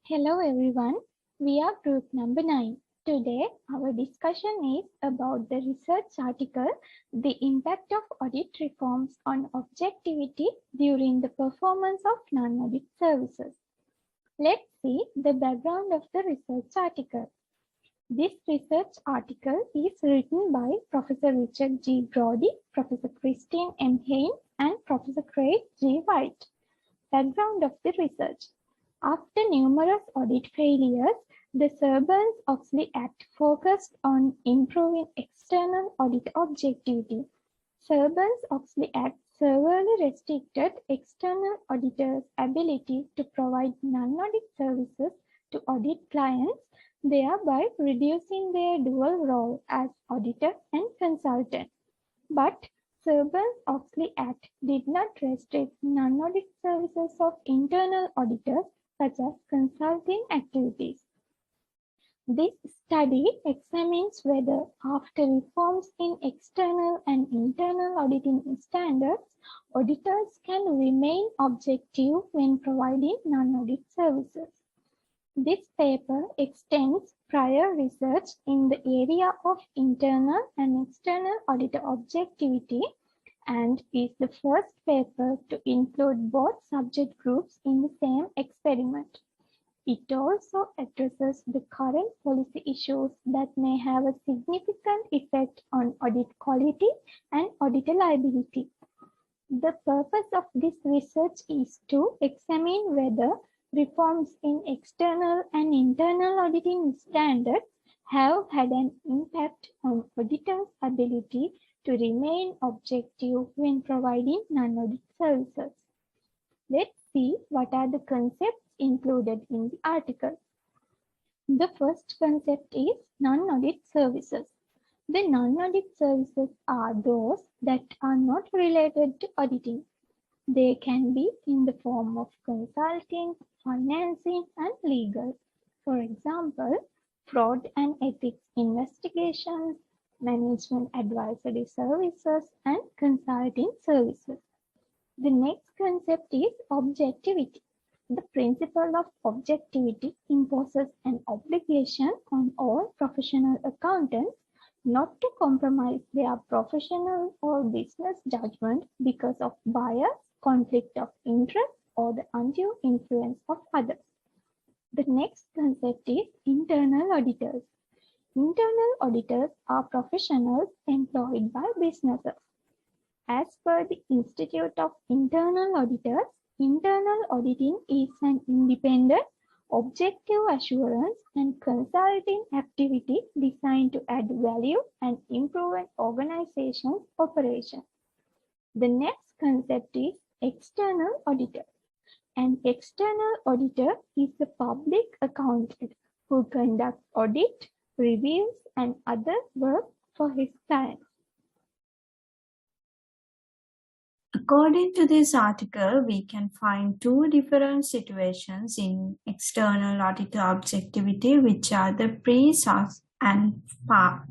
Hello everyone, we are group number 9. Today our discussion is about the research article The Impact of Audit Reforms on Objectivity During the Performance of Non-Audit Services. Let's see the background of the research article. This research article is written by Professor Richard G. Brody, Professor Christine M. Haynes, and Professor Craig G. White. Background of the research. After numerous audit failures, the Sarbanes-Oxley Act focused on improving external audit objectivity. Sarbanes-Oxley Act severely restricted external auditors' ability to provide non-audit services to audit clients, thereby reducing their dual role as auditor and consultant. But Sarbanes-Oxley Act did not restrict non-audit services of internal auditors such as consulting activities. This study examines whether after reforms in external and internal auditing standards, auditors can remain objective when providing non-audit services. This paper extends prior research in the area of internal and external auditor objectivity and is the first paper to include both subject groups in the same experiment. It also addresses the current policy issues that may have a significant effect on audit quality and auditor liability. The purpose of this research is to examine whether reforms in external and internal auditing standards have had an impact on auditors' ability to remain objective when providing non-audit services. Let's see what are the concepts included in the article. The first concept is non-audit services. The non-audit services are those that are not related to auditing. They can be in the form of consulting, financing, and legal. For example, fraud and ethics investigations, management advisory services, and consulting services. The next concept is objectivity. The principle of objectivity imposes an obligation on all professional accountants not to compromise their professional or business judgment because of bias, conflict of interest, or the undue influence of others. The next concept is internal auditors. Internal auditors are professionals employed by businesses. As per the Institute of Internal Auditors, internal auditing is an independent, objective assurance and consulting activity designed to add value and improve an organization's operations. The next concept is external auditor. An external auditor is a public accountant who conducts audit, reviews, and other work for his clients. According to this article, we can find two different situations in external auditor objectivity, which are the pre-SOX and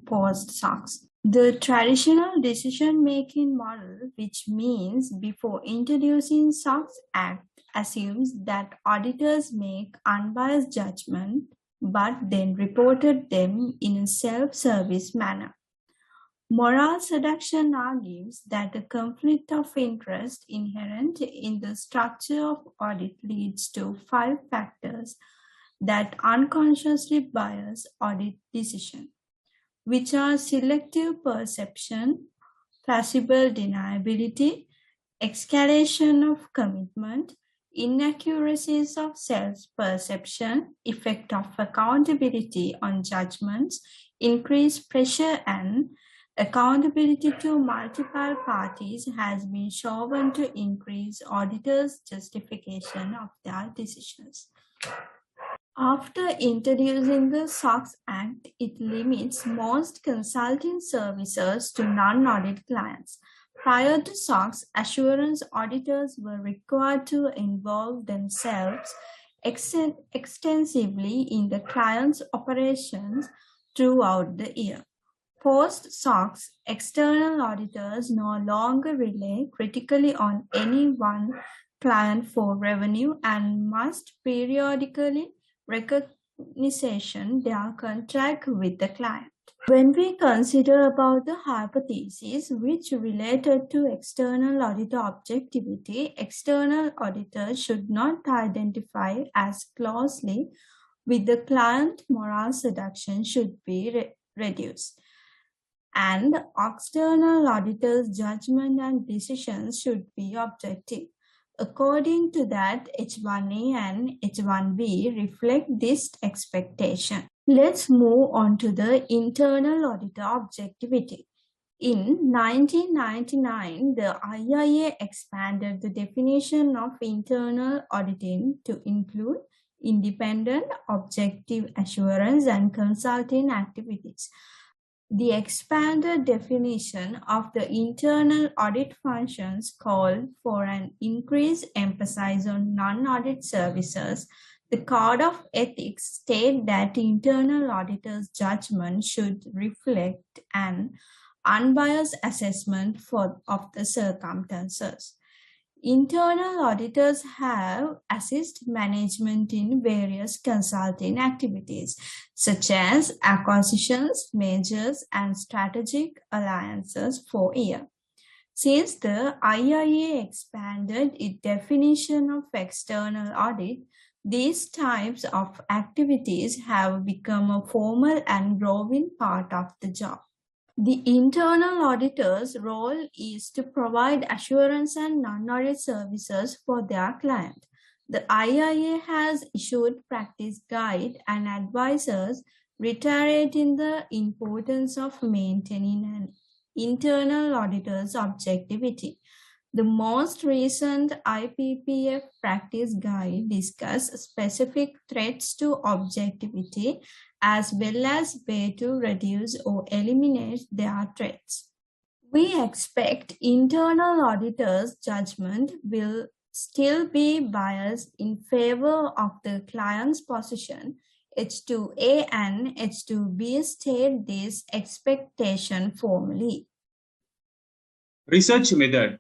post-SOX. The traditional decision-making model, which means before introducing SOX Act, assumes that auditors make unbiased judgment, but then reported them in a self-service manner. Moral seduction argues that the conflict of interest inherent in the structure of audit leads to 5 factors that unconsciously bias audit decision, which are selective perception, plausible deniability, escalation of commitment, inaccuracies of self-perception, effect of accountability on judgments, increased pressure, and accountability to multiple parties has been shown to increase auditors' justification of their decisions. After introducing the SOX Act, it limits most consulting services to non-audit clients. Prior to SOX, assurance auditors were required to involve themselves extensively in the client's operations throughout the year. Post-SOX, external auditors no longer rely critically on any one client for revenue and must periodically recognition their contract with the client. When we consider about the hypotheses which related to external auditor objectivity, external auditors should not identify as closely with the client. Moral seduction should be reduced. And external auditors' judgment and decisions should be objective. According to that, H1A and H1B reflect this expectation. Let's move on to the internal auditor objectivity. In 1999, the IIA expanded the definition of internal auditing to include independent, objective assurance, and consulting activities. The expanded definition of the internal audit functions called for an increased emphasis on non-audit services. The Code of Ethics states that internal auditors' judgment should reflect an unbiased assessment of the circumstances. Internal auditors have assist management in various consulting activities, such as acquisitions, mergers, and strategic alliances for a year. Since the IIA expanded its definition of external audit, these types of activities have become a formal and growing part of the job. The internal auditor's role is to provide assurance and non-audit services for their client. The IIA has issued practice guide and advisors reiterating the importance of maintaining an internal auditor's objectivity. The most recent IPPF practice guide discusses specific threats to objectivity as well as ways to reduce or eliminate their threats. We expect internal auditors' judgment will still be biased in favor of the client's position. H2A and H2B state this expectation formally. Research method.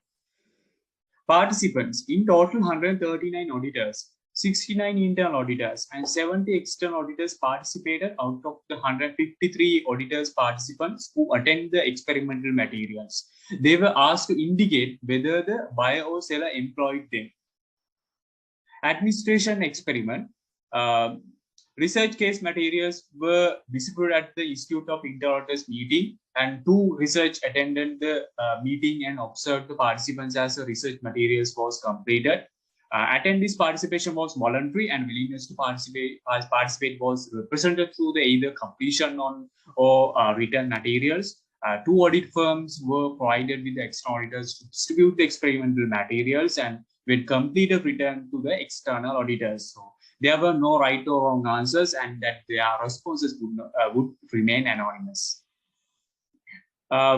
Participants, in total 139 auditors, 69 internal auditors and 70 external auditors participated out of the 153 auditors participants who attend the experimental materials. They were asked to indicate whether the buyer or seller employed them. Administration experiment. Research case materials were distributed at the Institute of Internal Auditors meeting, and 2 research attended the meeting and observed the participants as the research materials was completed. Attendees' participation was voluntary, and willingness to participate was represented through the either completion on or written materials. 2 audit firms were provided with the external auditors to distribute the experimental materials, and when completed, returned to the external auditors. So there were no right or wrong answers, and that their responses would remain anonymous.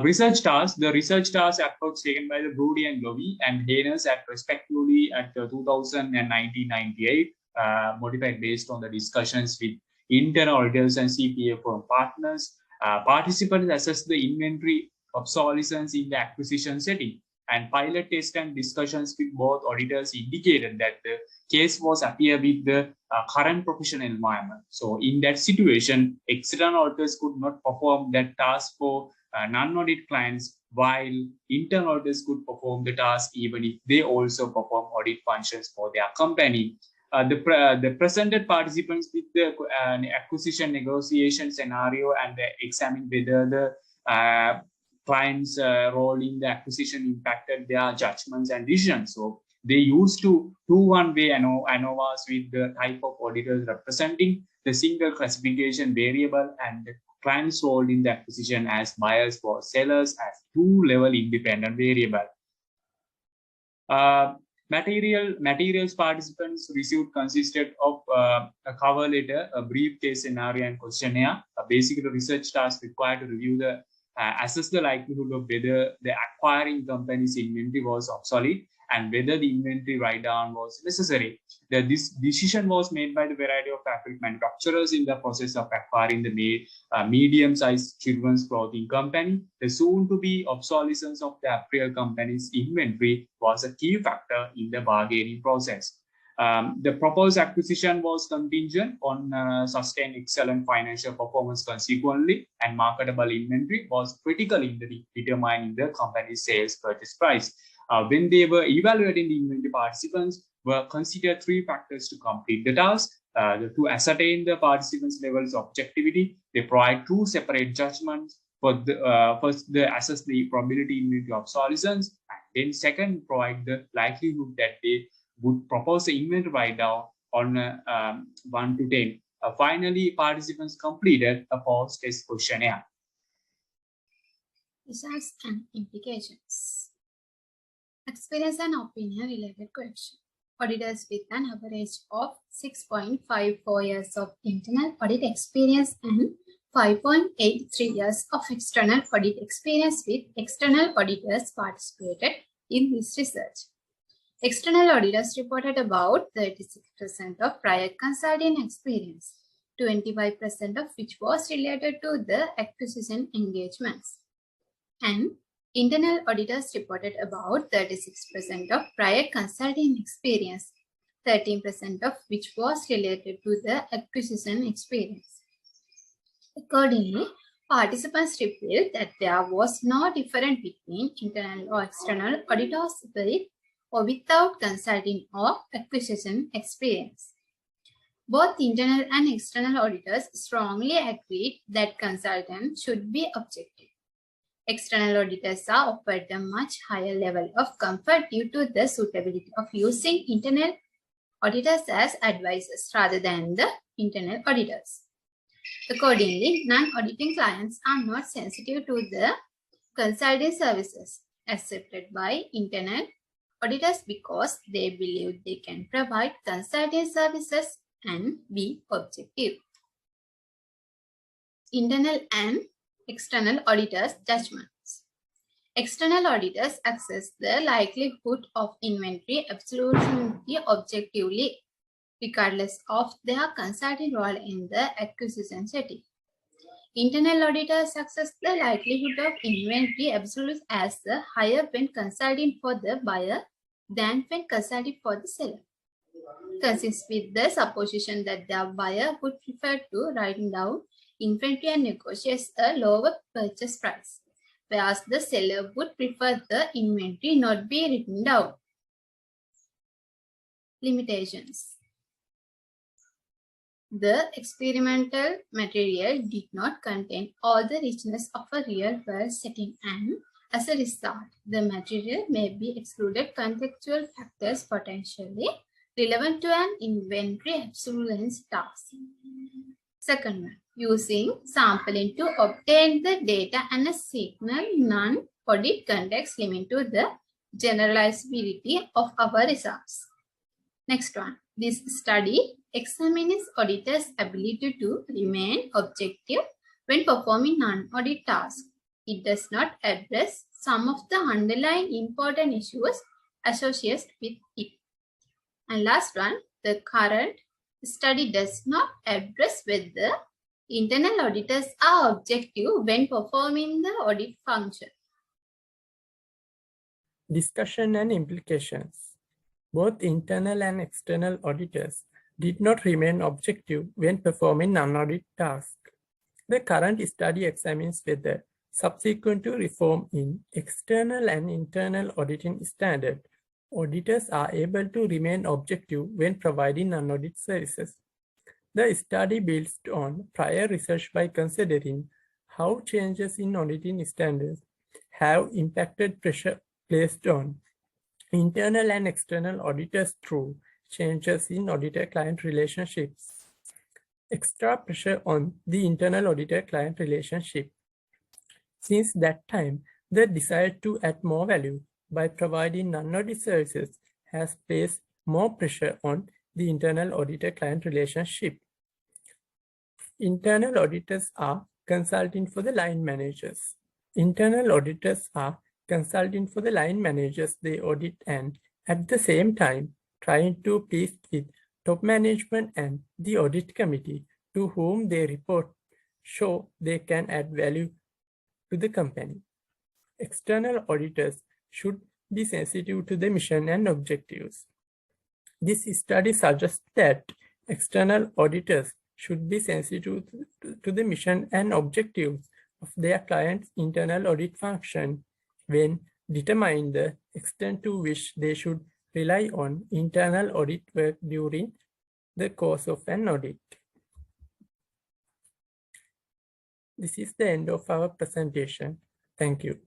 Research tasks. The research task approach taken by the Brody and Lovey and Haynes at respectively at 2000 and 1998, modified based on the discussions with internal auditors and CPA firm partners. Participants assess the inventory obsolescence in the acquisition setting, and pilot test and discussions with both auditors indicated that the case was appear with the current professional environment. So in that situation, external auditors could not perform that task for non-audit clients, while internal auditors could perform the task even if they also perform audit functions for their company. The presented participants with the acquisition negotiation scenario, and examine whether the client's role in the acquisition impacted their judgments and decisions. So they used to do one-way ANOVAs with the type of auditors representing the single classification variable and the client's role in the acquisition as buyers for sellers as 2-level independent variable. Materials participants received consisted of a cover letter, a brief case scenario, and questionnaire. Basically, research task required to review the assess the likelihood of whether the acquiring company's inventory was obsolete and whether the inventory write-down was necessary. This decision was made by the variety of fabric manufacturers in the process of acquiring the medium-sized children's clothing company. The soon-to-be obsolescence of the apparel company's inventory was a key factor in the bargaining process. The proposed acquisition was contingent on sustained excellent financial performance consequently, and marketable inventory was critical in determining the company's sales purchase price. When they were evaluating the inventory, participants were considered three factors to complete the task. To ascertain the participants' levels of objectivity, they provide two separate judgments. First, they assess the probability inventory obsolescence, and then second, provide the likelihood that they would propose the inventory write-down on 1 to 10. Finally, participants completed a post-test questionnaire. Results and implications. Experience and opinion related question. Auditors with an average of 6.54 years of internal audit experience and 5.83 years of external audit experience with external auditors participated in this research. External auditors reported about 36% of prior consulting experience, 25% of which was related to the acquisition engagements. And internal auditors reported about 36% of prior consulting experience, 13% of which was related to the acquisition experience. Accordingly, participants revealed that there was no difference between internal or external auditors with or without consulting or acquisition experience. Both internal and external auditors strongly agreed that consultants should be objective. External auditors are offered a much higher level of comfort due to the suitability of using internal auditors as advisors rather than the internal auditors. Accordingly, non-auditing clients are not sensitive to the consulting services accepted by internal auditors because they believe they can provide consulting services and be objective. Internal and external auditors' judgments. External auditors assess the likelihood of inventory absolutely objectively, regardless of their consulting role in the acquisition setting. Internal auditors assess the likelihood of inventory absolute as higher when consulting for the buyer than when consulting for the seller. Consists with the supposition that the buyer would prefer to write down inventory and negotiate a lower purchase price, whereas the seller would prefer the inventory not be written down. Limitations. The experimental material did not contain all the richness of a real-world setting, and as a result, the material may be excluded contextual factors potentially relevant to an inventory obsolescence task. Second one, using sampling to obtain the data and a signal non-audit context limit to the generalizability of our results. Next one, this study examines auditors' ability to remain objective when performing non-audit tasks. It does not address some of the underlying important issues associated with it. And last one, the current study does not address whether internal auditors are objective when performing the audit function. Discussion and implications. Both internal and external auditors did not remain objective when performing non-audit tasks. The current study examines whether, subsequent to reform in external and internal auditing standard, auditors are able to remain objective when providing non-audit services. The study builds on prior research by considering how changes in auditing standards have impacted pressure placed on internal and external auditors through changes in auditor-client relationships. Extra pressure on the internal auditor-client relationship. Since that time, the desire to add more value by providing non-audit services has placed more pressure on the internal auditor-client relationship. Internal auditors are consulting for the line managers. Internal auditors are consulting for the line managers they audit and, at the same time, trying to please with top management and the audit committee to whom they report show they can add value to the company. External auditors should be sensitive to the mission and objectives. This study suggests that external auditors should be sensitive to the mission and objectives of their client's internal audit function when determining the extent to which they should rely on internal audit work during the course of an audit. This is the end of our presentation. Thank you.